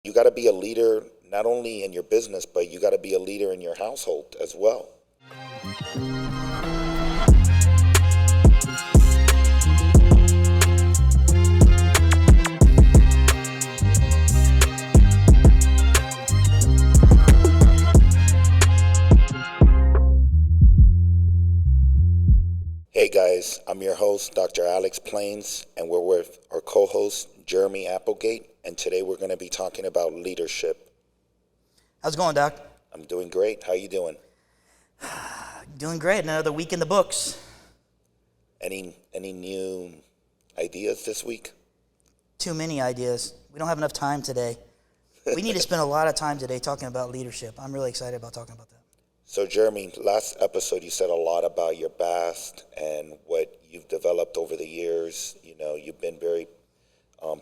You got to be a leader not only in your business, but you got to be a leader in your household as well. Hey guys, I'm your host, Dr. Alex Planes, and we're with our co-host, Jeremy Applegate, and today we're going to be talking about leadership. How's it going, Doc? I'm doing great. How you doing? Doing great. Another week in the books. Any new ideas this week? Too many ideas. We don't have enough time today. We need to spend a lot of time today talking about leadership. I'm really excited about talking about that. So, Jeremy, last episode you said a lot about your past and what you've developed over the years. You know, you've been very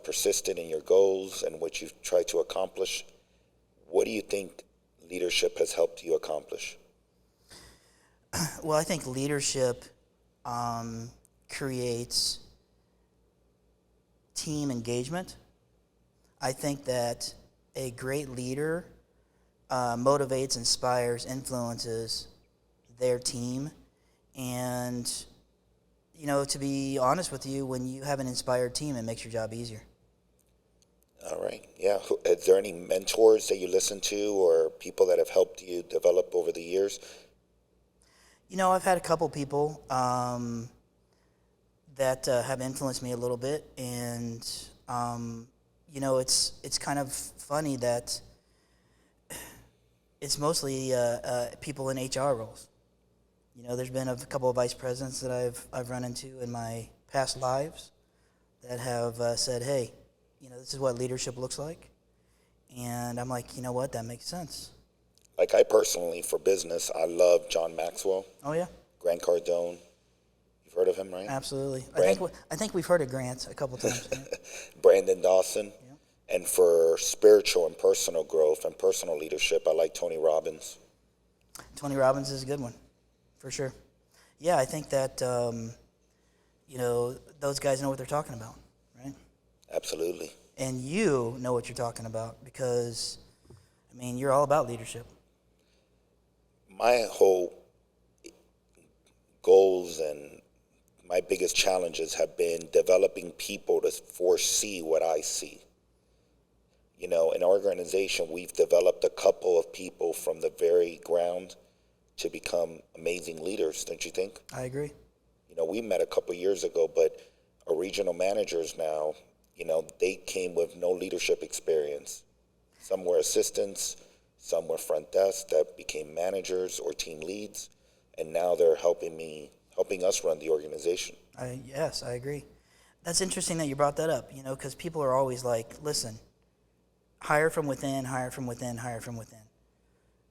persistent in your goals and what you've tried to accomplish. What do you think leadership has helped you accomplish? Well, I think leadership creates team engagement. I think that a great leader motivates, inspires, influences their team. And, you know, to be honest with you, when you have an inspired team, it makes your job easier. All right. Yeah. Is there any mentors that you listen to or people that have helped you develop over the years? You know, I've had a couple people that have influenced me a little bit. And, you know, it's kind of funny that it's mostly people in HR roles. You know, there's been a couple of vice presidents that I've run into in my past lives that have said, hey, you know, this is what leadership looks like. And I'm like, you know what, that makes sense. Like I personally, for business, I love John Maxwell. Oh, yeah? Grant Cardone. You've heard of him, right? Absolutely. I think we've heard of Grant a couple times. Yeah. Brandon Dawson. Yeah. And for spiritual and personal growth and personal leadership, I like Tony Robbins. Tony Robbins is a good one, for sure. Yeah, I think that, you know, those guys know what they're talking about, right? Absolutely. And you know what you're talking about because, I mean, you're all about leadership. My whole goals and my biggest challenges have been developing people to foresee what I see. You know, in our organization, we've developed a couple of people from the very ground to become amazing leaders, don't you think? I agree. You know, we met a couple years ago, but our regional managers now, you know, they came with no leadership experience. Some were assistants, some were front desk that became managers or team leads, and now they're helping us run the organization. Yes, I agree. That's interesting that you brought that up, you know, because people are always like, listen, hire from within, hire from within, hire from within.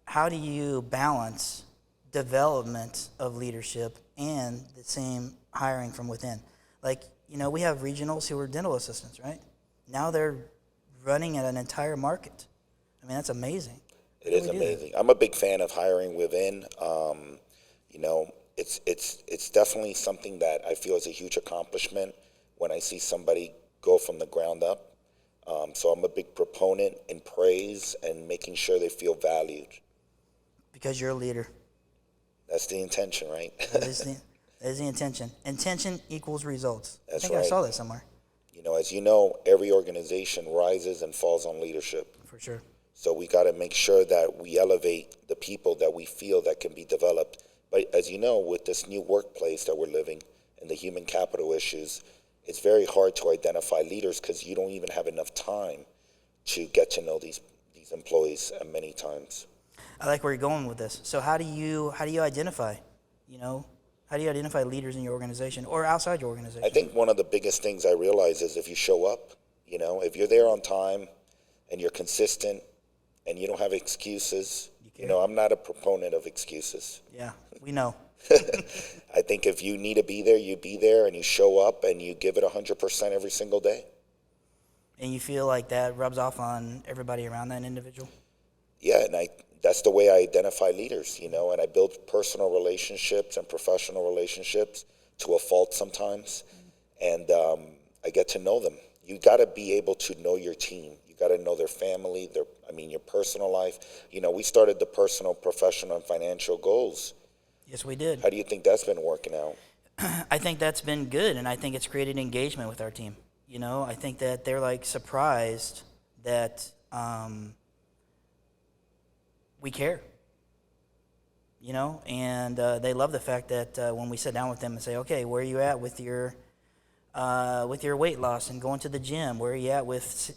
How do you balance development of leadership and the same hiring from within? Like, you know, we have regionals who are dental assistants, right? Now they're running at an entire market. I mean, that's amazing. It is amazing. I'm a big fan of hiring within. You know, it's definitely something that I feel is a huge accomplishment when I see somebody go from the ground up. So I'm a big proponent in praise and making sure they feel valued. Because you're a leader. That's the intention, right? That is the intention. Intention equals results. That's I think right. I saw that somewhere. You know, as you know, every organization rises and falls on leadership. For sure. So we got to make sure that we elevate the people that we feel that can be developed. But as you know, with this new workplace that we're living and the human capital issues, it's very hard to identify leaders because you don't even have enough time to get to know these employees many times. I like where you're going with this. So how do you identify, you know, how do you identify leaders in your organization or outside your organization? I think one of the biggest things I realize is if you show up, you know, if you're there on time and you're consistent and you don't have excuses, you know, I'm not a proponent of excuses. Yeah, we know. I think if you need to be there, you be there and you show up and you give it 100% every single day. And you feel like that rubs off on everybody around that individual? Yeah, and that's the way I identify leaders, you know, and I build personal relationships and professional relationships to a fault sometimes. And I get to know them. You got to be able to know your team. You got to know their family, your personal life. We started the personal, professional, and financial goals. Yes, we did. How do you think that's been working out? I think that's been good, and I think it's created engagement with our team. I think that they're like surprised that we care. And they love the fact that when we sit down with them and say, okay, where are you at with your weight loss and going to the gym? Where are you at with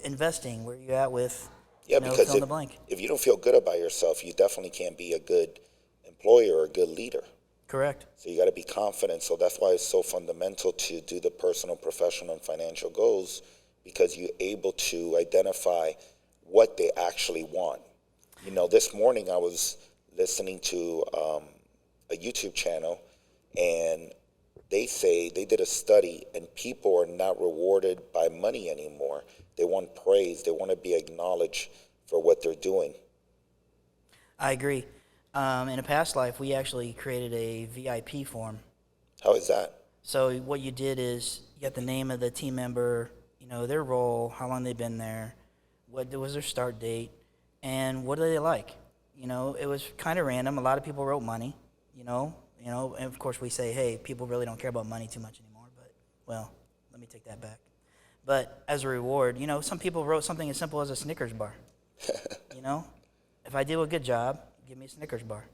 investing? Where are you at with Because fill in the blank? if you don't feel good about yourself, you definitely can't be a good employer or a good leader. Correct. So you got to be confident. So that's why it's so fundamental to do the personal, professional, and financial goals, because you're able to identify what they actually want. This morning I was listening to a YouTube channel, and they say they did a study, and people are not rewarded by money anymore. They want praise. They want to be acknowledged for what they're doing. I agree. In a past life, we actually created a VIP form. How is that? So what you did is you got the name of the team member, their role, how long they've been there, what was their start date, and what do they like. It was kind of random. A lot of people wrote money, and of course we say, hey, people really don't care about money too much anymore, but, well, let me take that back. But as a reward, some people wrote something as simple as a Snickers bar. If I do a good job, give me a Snickers bar.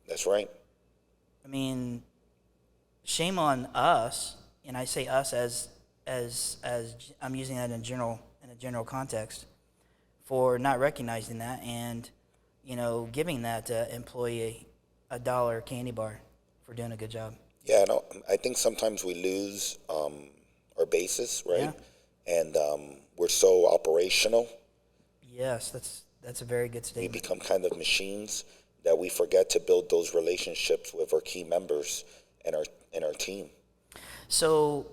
That's right. I mean, shame on us, and I say us as I'm using that in a general context, for not recognizing that and giving that employee a $1 candy bar for doing a good job. Yeah, I think sometimes we lose our basis, right? Yeah. And we're so operational. Yes, that's a very good statement. We become kind of machines that we forget to build those relationships with our key members and our team. So,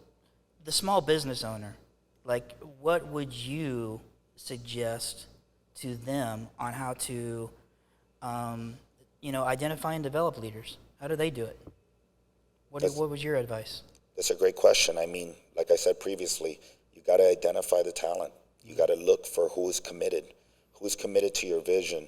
the small business owner, what would you suggest to them on how to, identify and develop leaders? How do they do it? What was your advice? That's a great question. Like I said previously, you got to identify the talent. You got to look for who is committed to your vision.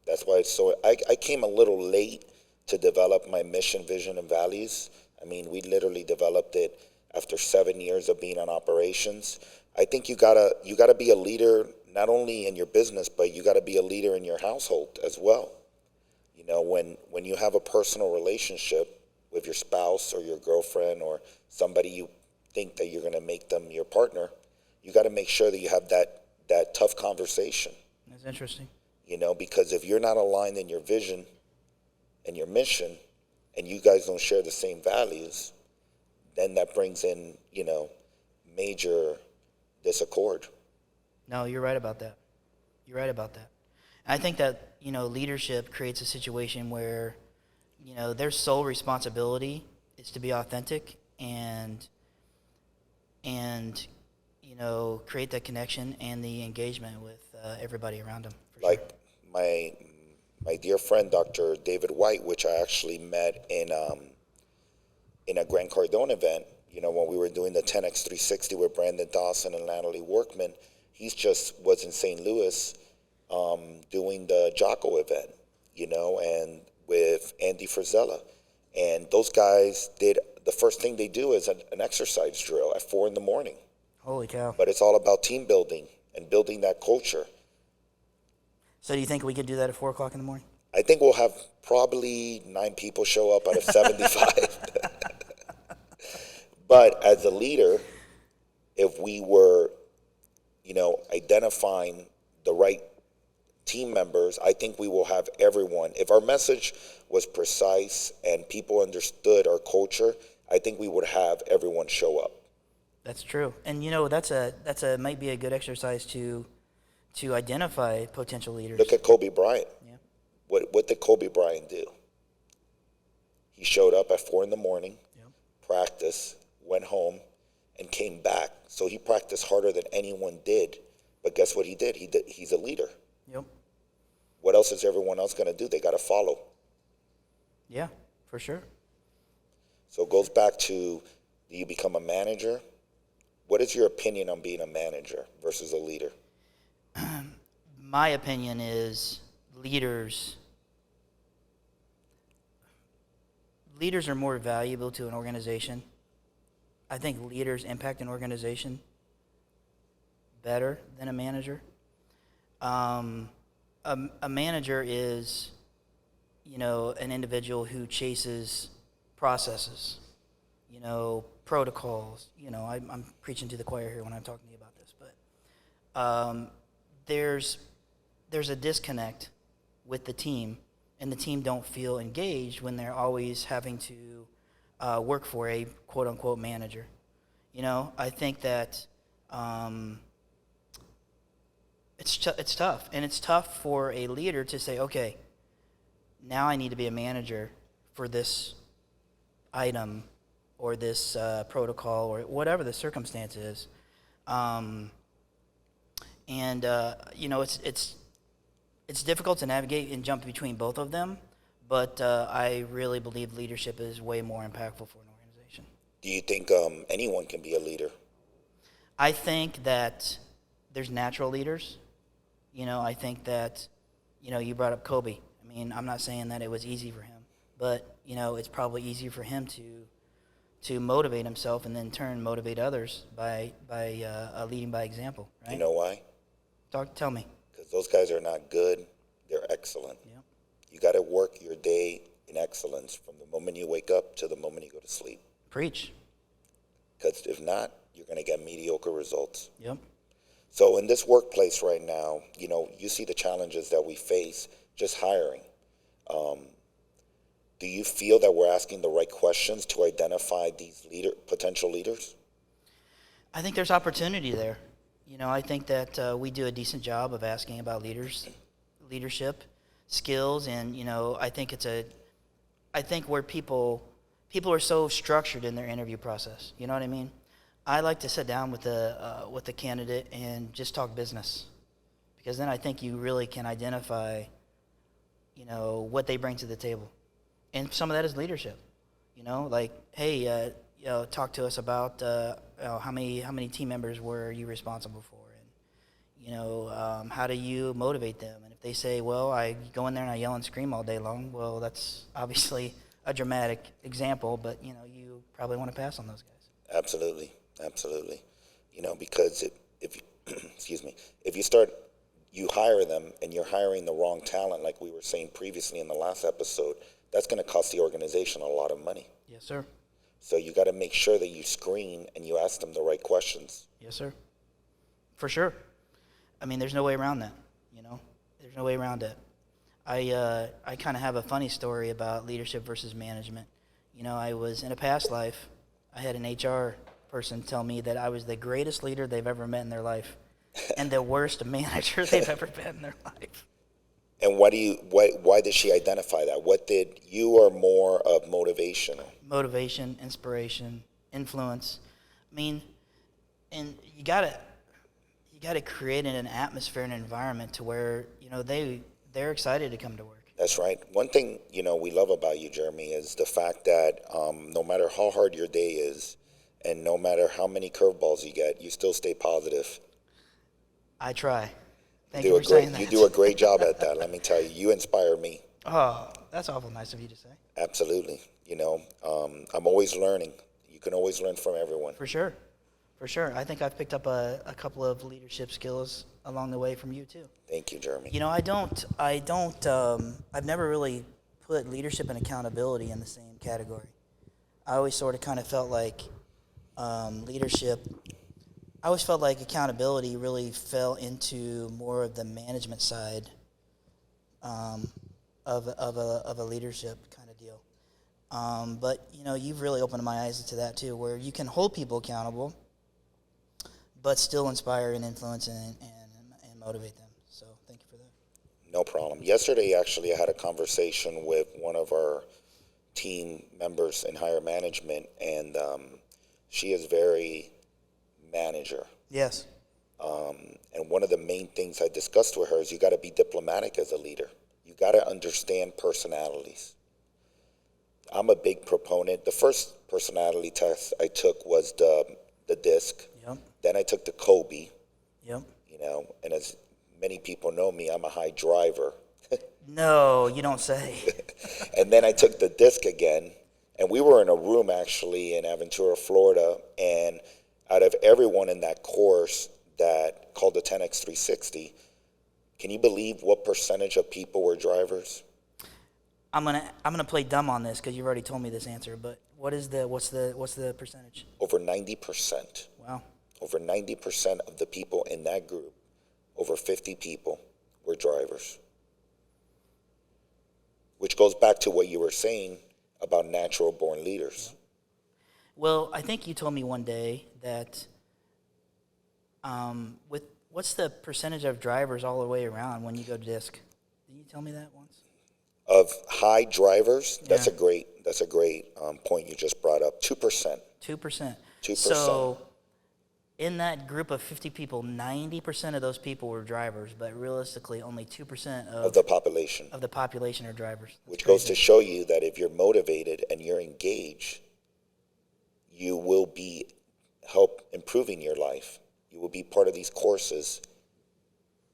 That's why it's so. I came a little late to develop my mission, vision, and values. We literally developed it after 7 years of being on operations. I think you gotta be a leader not only in your business, but you gotta be a leader in your household as well. When you have a personal relationship with your spouse or your girlfriend or somebody you think that you're gonna make them your partner, you gotta make sure that you have that tough conversation. That's interesting. Because if you're not aligned in your vision and your mission, and you guys don't share the same values, then that brings in, major disaccord. No, you're right about that. And I think that, leadership creates a situation where, their sole responsibility is to be authentic and create that connection and the engagement with everybody around them. Like sure. My dear friend, Dr. David White, which I actually met in a Grant Cardone event, when we were doing the 10X 360 with Brandon Dawson and Natalie Workman. He just was in St. Louis doing the Jocko event, and with Andy Frisella. And those guys the first thing they do is an exercise drill at 4 a.m. Holy cow. But it's all about team building and building that culture. So do you think we could do that at 4 o'clock in the morning? I think we'll have probably 9 people show up out of 75. But as a leader, if we were, identifying the right team members, I think we will have everyone. If our message was precise and people understood our culture, I think we would have everyone show up. That's true. And might be a good exercise to identify potential leaders. Look at Kobe Bryant. Yeah. What did Kobe Bryant do? He showed up at 4 a.m, yep. practiced, went home, and came back. So he practiced harder than anyone did. But guess what he did? He's a leader. Yep. What else is everyone else going to do? They got to follow. Yeah, for sure. So it goes back to, do you become a manager? What is your opinion on being a manager versus a leader? My opinion is leaders are more valuable to an organization. I think leaders impact an organization better than a manager. Um, a manager is, an individual who chases processes, protocols. I'm preaching to the choir here when I'm talking to you about this, but there's a disconnect with the team, and the team don't feel engaged when they're always having to work for a quote unquote manager. I think that it's tough, and it's tough for a leader to say, okay, now I need to be a manager for this item or this protocol or whatever the circumstance is. It's difficult to navigate and jump between both of them, but I really believe leadership is way more impactful for an organization. Do you think anyone can be a leader? I think that there's natural leaders. I think that, you brought up Kobe. I mean, I'm not saying that it was easy for him, but, it's probably easier for him to motivate himself and then in turn motivate others by leading by example, right? You know why? Tell me. Because those guys are not good, they're excellent. Yep. You got to work your day in excellence from the moment you wake up to the moment you go to sleep. Preach. Because if not, you're going to get mediocre results. Yep. So in this workplace right now, you see the challenges that we face just hiring. Do you feel that we're asking the right questions to identify these potential leaders? I think there's opportunity there. I think that we do a decent job of asking about leadership skills, and I think where people are so structured in their interview process. You know what I mean? I like to sit down with the candidate and just talk business, because then I think you really can identify, what they bring to the table, and some of that is leadership. Like, hey, talk to us about how many team members were you responsible for, and how do you motivate them? And if they say, well, I go in there and I yell and scream all day long, well, that's obviously a dramatic example, but you probably want to pass on those guys. Absolutely. Because if excuse me, if you hire them and you're hiring the wrong talent, like we were saying previously in the last episode, that's going to cost the organization a lot of money. Yes, sir. So you got to make sure that you screen and you ask them the right questions. Yes, sir. For sure. I mean, there's no way around that. There's no way around it. I kind of have a funny story about leadership versus management. I was in a past life, I had an HR person tell me that I was the greatest leader they've ever met in their life and the worst manager they've ever met in their life. And why did she identify that? What did you are more of motivation? Motivation, inspiration, influence. I mean, and you gotta create an atmosphere and environment to where they're excited to come to work. That's right. One thing we love about you, Jeremy, is the fact that no matter how hard your day is, and no matter how many curveballs you get, you still stay positive. I try. Thank you for saying that. You do a great job at that. Let me tell you, you inspire me. Oh, that's awful nice of you to say. Absolutely. I'm always learning. You can always learn from everyone. For sure. I think I've picked up a couple of leadership skills along the way from you too. Thank you, Jeremy. I've never really put leadership and accountability in the same category. I always sort of kind of felt like accountability really fell into more of the management side of a leadership kind of deal. But you've really opened my eyes to that too, where you can hold people accountable, but still inspire and influence and motivate them. So thank you for that. No problem. Yesterday, actually, I had a conversation with one of our team members in higher management, and she is very manager. Yes. And one of the main things I discussed with her is you got to be diplomatic as a leader. You got to understand personalities. I'm a big proponent. The first personality test I took was the DISC. Yep. Then I took the Kobe. Yep. And as many people know me, I'm a high driver. No, you don't say. And then I took the disc again, and we were in a room actually in Aventura, Florida, and out of everyone in that course that called the 10X 360, can you believe what percentage of people were drivers? I'm gonna play dumb on this because you've already told me this answer. But what's the percentage? Over 90%. Wow. Over 90% of the people in that group, over 50 people, were drivers. Which goes back to what you were saying about natural born leaders. Well, I think you told me one day that what's the percentage of drivers all the way around when you go to disc? Did you tell me that once? Of high drivers, Yeah. that's a great point you just brought up. 2%. 2%. 2%. So in that group of 50 people, 90% of those people were drivers, but realistically, only 2% of the population. of the population are drivers. That's Which crazy. goes to show you that if you're motivated and you're engaged, you will be help improving your life. You will be part of these courses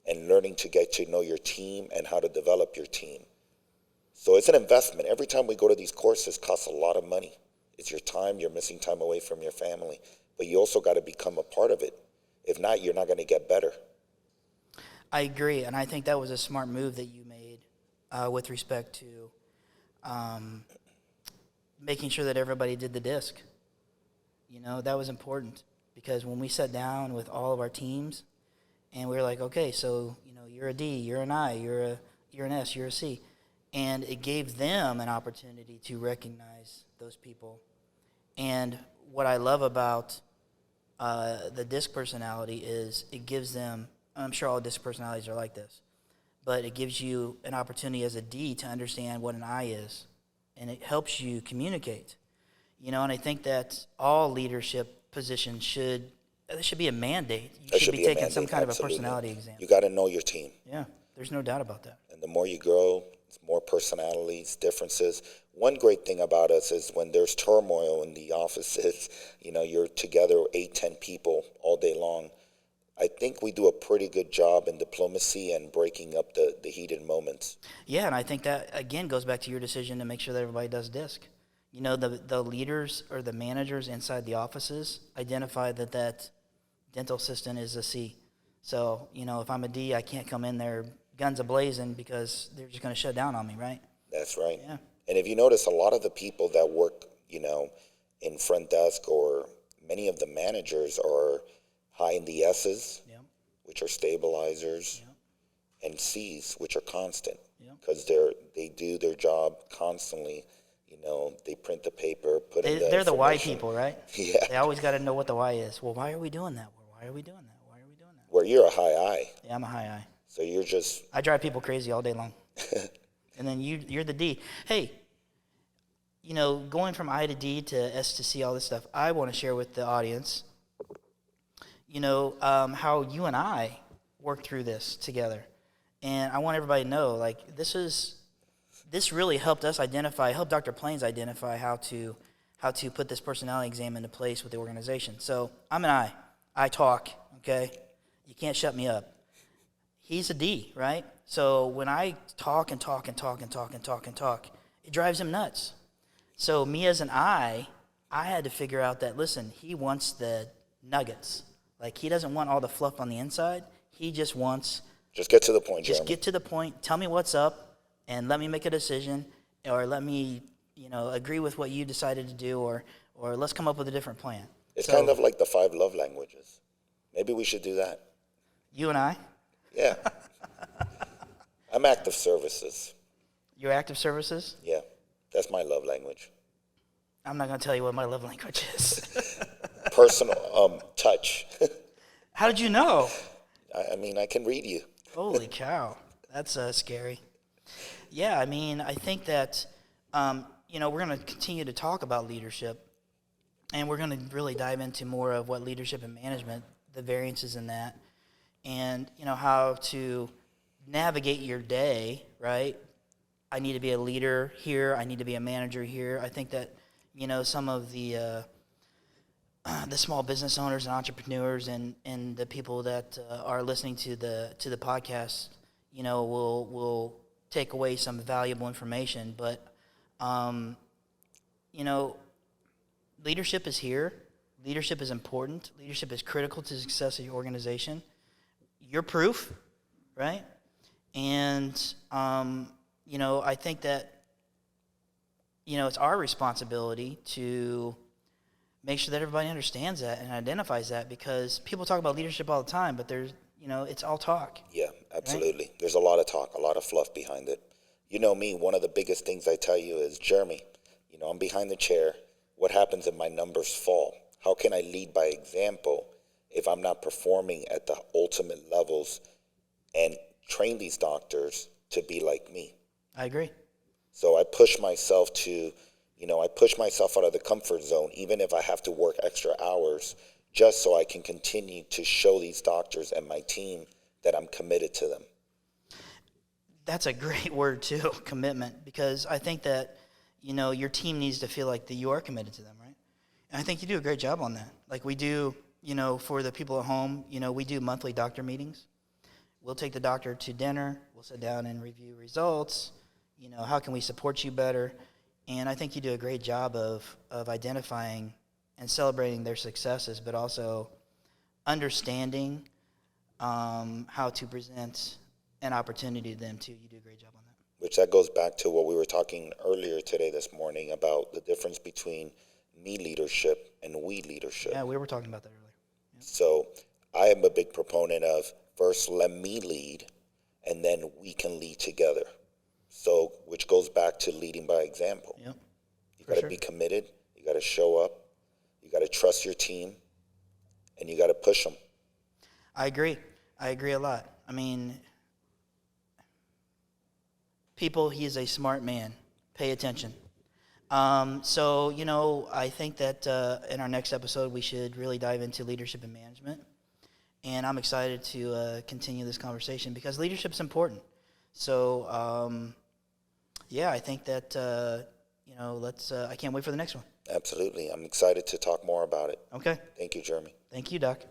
and learning to get to know your team and how to develop your team. So it's an investment. Every time we go to these courses, it costs a lot of money. It's your time. You're missing time away from your family. But you also got to become a part of it. If not, you're not going to get better. I agree, and I think that was a smart move that you made with respect to making sure that everybody did the disc. You know, that was important because when we sat down with all of our teams and we were like, okay, so, you know, you're a D, you're an I, you're an S, you're a C. And it gave them an opportunity to recognize those people. And what I love about the disc personality is it gives them, I'm sure all disc personalities are like this, but it gives you an opportunity as a D to understand what an I is, and it helps you communicate. You know, and I think that all leadership positions should be a mandate. You should be taking some kind of a personality exam. You got to know your team. Yeah, there's no doubt about that. And the more you grow, it's more personalities, differences. One great thing about us is when there's turmoil in the offices, you know, you're together 8, 10 people all day long. I think we do a pretty good job in diplomacy and breaking up the heated moments. Yeah, and I think that, again, goes back to your decision to make sure that everybody does disc. You know, the leaders or the managers inside the offices identify that dental assistant is a C. So, you know, if I'm a D, I can't come in there guns a-blazing because they're just going to shut down on me, right? That's right. Yeah. And if you notice, a lot of the people that work, you know, in front desk or many of the managers are high in the S's, Yeah. which are stabilizers, Yeah. and C's, which are constant, Yeah. because they do their job constantly. You know, they print the paper, put in the They're the why information. people, right? Yeah. They always got to know what the why is. Well, why are we doing that? Well, why are we doing that? Why are we doing that? Where you're a high I, Yeah, I'm a high I. so you're just I drive people crazy all day long. And then you're the D. Hey, you know, going from I to D to S to C, all this stuff, I want to share with the audience, you know, how you and I worked through this together. And I want everybody to know, like, this really helped us identify, helped Dr. Planes identify how to put this personality exam into place with the organization. So I'm an I. I talk, okay? You can't shut me up. He's a D, right? So when I talk and talk and talk and talk and talk and talk, it drives him nuts. So me as an I had to figure out that, listen, he wants the nuggets. Like, he doesn't want all the fluff on the inside. He just wants... Just get to the point, Just Jeremy. get to the point. Tell me what's up, and let me make a decision, or let me, you know, agree with what you decided to do, or let's come up with a different plan. It's kind of like the 5 love languages. Maybe we should do that. You and I? Yeah. I'm active services. Your active services? Yeah. That's my love language. I'm not going to tell you what my love language is. Personal touch. How did you know? I mean, I can read you. Holy cow. That's scary. Yeah, I mean, I think that, you know, we're going to continue to talk about leadership, and we're going to really dive into more of what leadership and management, the variances in that, and, you know, how to navigate your day, right? I need to be a leader here. I need to be a manager here. I think that, you know, some of the the small business owners and entrepreneurs and the people that are listening to the podcast, will take away some valuable information. But, leadership is here. Leadership is important. Leadership is critical to the success of your organization. You're proof, right? And, I think that, it's our responsibility to make sure that everybody understands that and identifies that, because people talk about leadership all the time, but it's all talk. Yeah, absolutely. Right? There's a lot of talk, a lot of fluff behind it. You know me, one of the biggest things I tell you is, Jeremy, I'm behind the chair. What happens if my numbers fall? How can I lead by example if I'm not performing at the ultimate levels and train these doctors to be like me? I agree. So I push myself out of the comfort zone, even if I have to work extra hours, just so I can continue to show these doctors and my team that I'm committed to them. That's a great word too, commitment, because I think that, your team needs to feel like that you are committed to them, right? And I think you do a great job on that. Like we do, for the people at home, we do monthly doctor meetings. We'll take the doctor to dinner. We'll sit down and review results. How can we support you better? And I think you do a great job of identifying and celebrating their successes, but also understanding how to present an opportunity to them too. You do a great job on that. Which that goes back to what we were talking earlier today, this morning, about the difference between me leadership and we leadership. Yeah, we were talking about that earlier. Yeah. So I am a big proponent of first let me lead, and then we can lead together. So, which goes back to leading by example. Yep. You got to be committed. You got to show up. You got to trust your team, and you got to push them. I agree a lot. I mean, people, he is a smart man. Pay attention. I think that in our next episode, we should really dive into leadership and management. And I'm excited to continue this conversation because leadership is important. So, I think that, I can't wait for the next one. Absolutely. I'm excited to talk more about it. Okay. Thank you, Jeremy. Thank you, Doc.